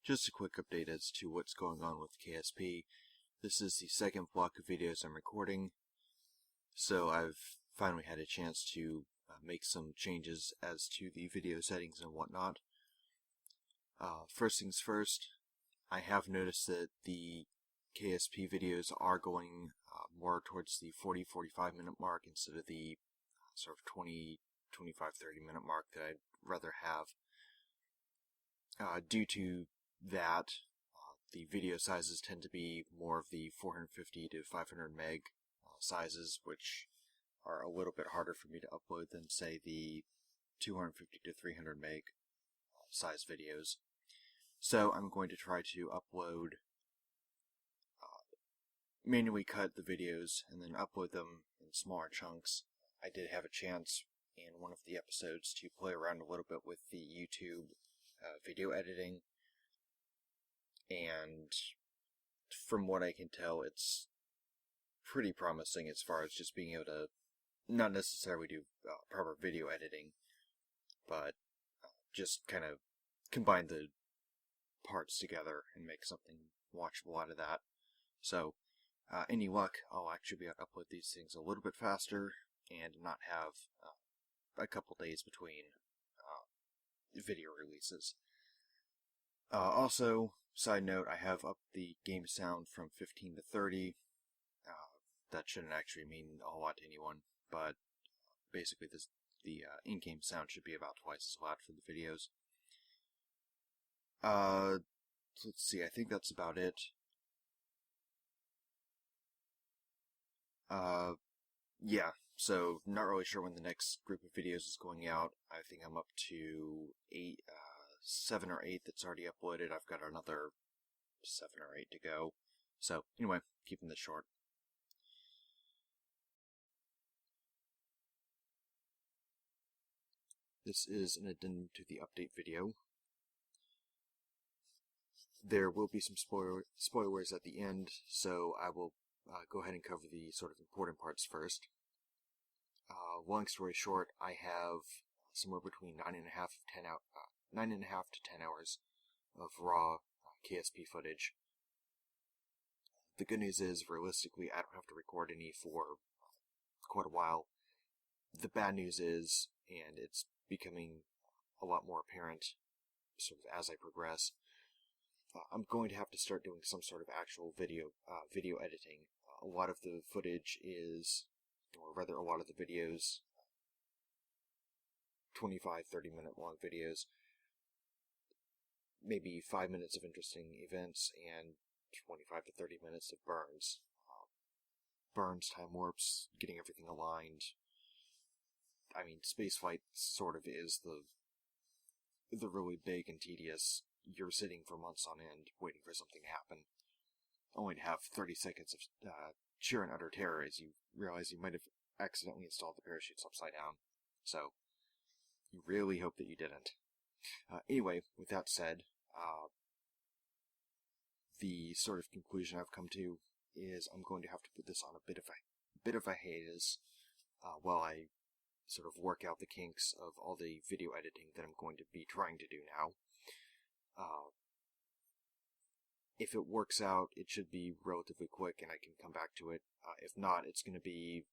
Just a quick update as to what's going on with KSP. This is the second block of videos I'm recording, so I've finally had a chance to make some changes as to the video settings and whatnot. First things first, I have noticed that the KSP videos are going more towards the 40-45 minute mark instead of the sort of 20, 25, 30 minute mark that I'd rather have. Due to that, the video sizes tend to be more of the 450 to 500 meg sizes, which are a little bit harder for me to upload than, say, the 250 to 300 meg size videos. So I'm going to try to upload, manually cut the videos and then upload them in smaller chunks. I did have a chance in one of the episodes to play around a little bit with the YouTube video editing, and from what I can tell, it's pretty promising as far as just being able to not necessarily do proper video editing, but just kind of combine the parts together and make something watchable out of that. So, any luck, I'll actually be able to upload these things a little bit faster and not have a couple days between video releases. Also, side note, I have upped the game sound from 15 to 30. That shouldn't actually mean a whole lot to anyone, but basically the in-game sound should be about twice as loud for the videos. Let's see, I think that's about it. Yeah, so not really sure when the next group of videos is going out. I think I'm up to 7 or 8 that's already uploaded. I've got another 7 or 8 to go. So, anyway, keeping this short. This is an addendum to the update video. There will be some spoilers at the end, so I will go ahead and cover the sort of important parts first. Long story short, I have somewhere between 9.5 to 10 hours of raw KSP footage. The good news is, realistically, I don't have to record any for quite a while. The bad news is, and it's becoming a lot more apparent sort of as I progress, I'm going to have to start doing some sort of actual video editing. A lot of the footage is, or rather a lot of the videos, 25, 30 minute long videos, maybe 5 minutes of interesting events, and 25 to 30 minutes of burns. Burns, time warps, getting everything aligned. I mean, spaceflight sort of is the really big and tedious, you're sitting for months on end waiting for something to happen, only to have 30 seconds of sheer and utter terror as you realize you might have accidentally installed the parachutes upside down. So, you really hope that you didn't. Anyway, with that said, the sort of conclusion I've come to is I'm going to have to put this on a bit of a hiatus while I sort of work out the kinks of all the video editing that I'm going to be trying to do now. If it works out, it should be relatively quick and I can come back to it. If not, it's going to be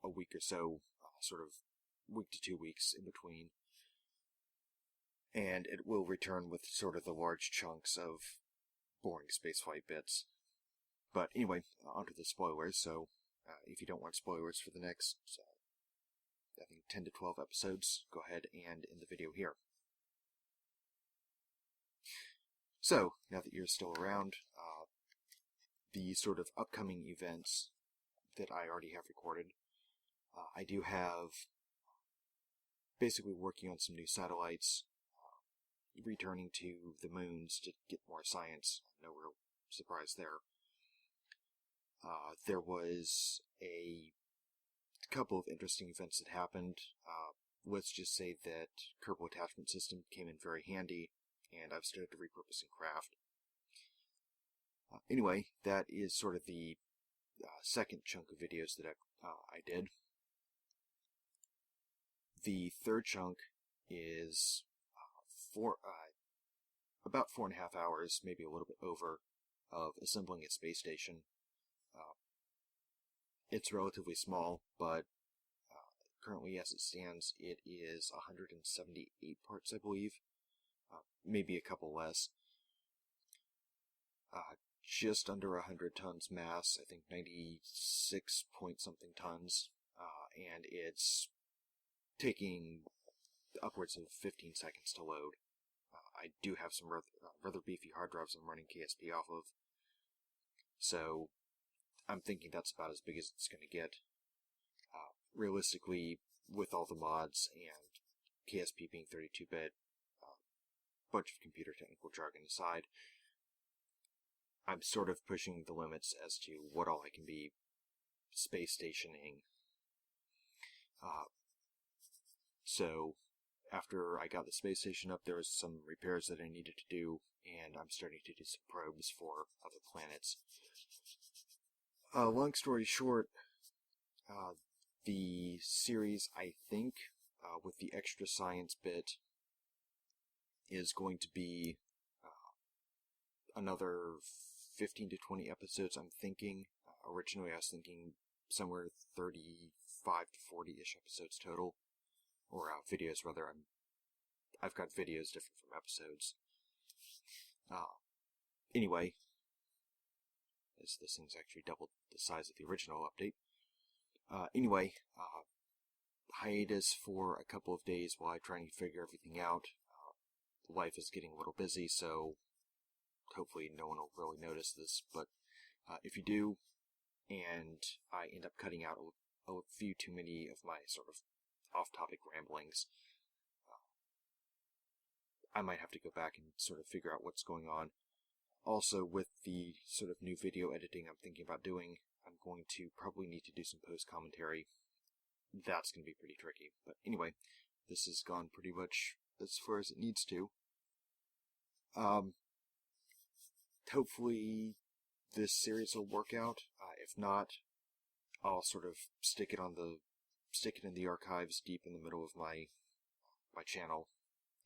a week or so, sort of week to 2 weeks in between. And it will return with sort of the large chunks of boring spaceflight bits. But anyway, onto the spoilers. So, if you don't want spoilers for the next, I think 10 to 12 episodes, go ahead and end the video here. So, now that you're still around, the sort of upcoming events that I already have recorded, I do have basically working on some new satellites, returning to the moons to get more science. No real surprise there. There was a couple of interesting events that happened. Let's just say that Kerbal Attachment System came in very handy, and I've started to repurpose and craft. Anyway, that is sort of the second chunk of videos that I did. The third chunk is about 4.5 hours, maybe a little bit over, of assembling a space station. It's relatively small, but currently as it stands, it is 178 parts, I believe. Maybe a couple less. Just under 100 tons mass, I think 96 point something tons, and it's taking upwards of 15 seconds to load. I do have some rather beefy hard drives I'm running KSPI off of, so I'm thinking that's about as big as it's going to get. Realistically, with all the mods and KSP being 32-bit, bunch of computer technical jargon aside, I'm sort of pushing the limits as to what all I can be space stationing. So after I got the space station up, there was some repairs that I needed to do, and I'm starting to do some probes for other planets. Long story short, the series, I think, with the extra science bit, is going to be another 15 to 20 episodes, I'm thinking. Originally I was thinking somewhere 35 to 40-ish episodes total. Or videos, rather. I've got videos different from episodes. Anyway, as this thing's actually doubled the size of the original update. Anyway, hiatus for a couple of days while I try and figure everything out. Life is getting a little busy, so hopefully no one will really notice this, but if you do, and I end up cutting out a few too many of my sort of off-topic ramblings, I might have to go back and sort of figure out what's going on. Also, with the sort of new video editing I'm thinking about doing, I'm going to probably need to do some post-commentary. That's going to be pretty tricky. But anyway, this has gone pretty much as far as it needs to. Hopefully this series will work out. If not, I'll sort of stick it in the archives deep in the middle of my channel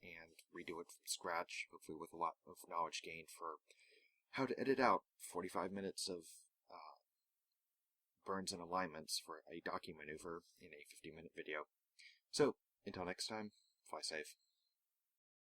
and redo it from scratch, hopefully with a lot of knowledge gained for how to edit out 45 minutes of burns and alignments for a docking maneuver in a 50-minute video. So, until next time, fly safe.